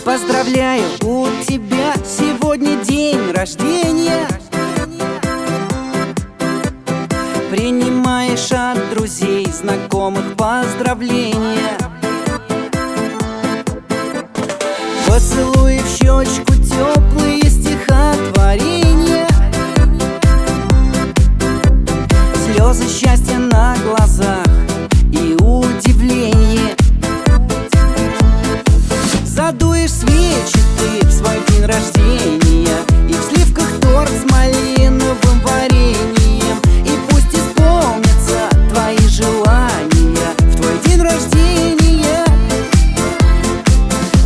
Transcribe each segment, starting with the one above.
Поздравляю, у тебя сегодня день рождения. Принимаешь от друзей, знакомых поздравления. Поцелуй в щечку, теплые стихотворения, слезы счастья на глазах и удивление. Задуешь свечи ты в свой день рождения, и в сливках торт с малиновым вареньем. И пусть исполнятся твои желания в твой день рождения.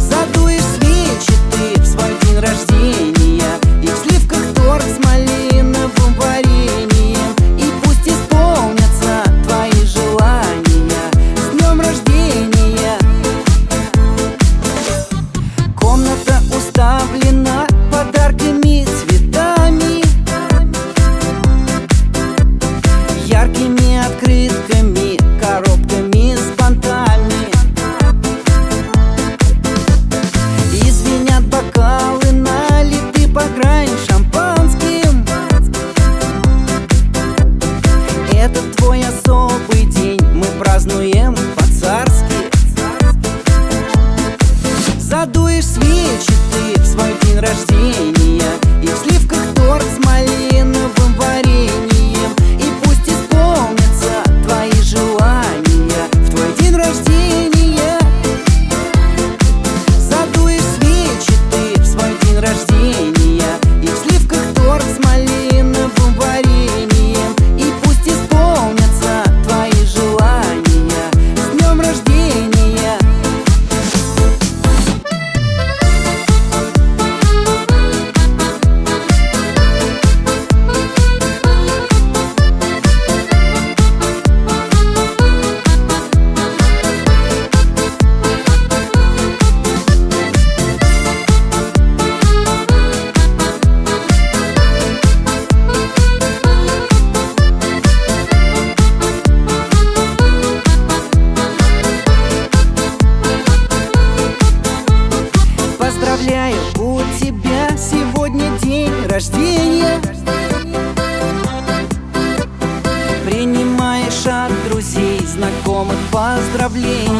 Задуешь свечи ты в свой день рождения, и в сливках торт с малиновым вареньем. И пусть исполнятся твои желания. С днем рождения! Комната уставлена подарками, цветами, яркими открытками, коробками с понтами. И звенят бокалы, налиты по грани шампанским. Это твой особый день, мы празднуем по-царски. Задуешь свечи ты в свой день рождения, и в сливках торт с малиновым вареньем. И пусть исполнятся твои желания в твой день рождения. Задуешь свечи ты в свой день рождения, и в сливках торт с малиновым вареньем. И пусть исполнятся твои желания. С днем рождения! Поздравляю, у тебя сегодня день рождения. Принимаешь от друзей, знакомых поздравления.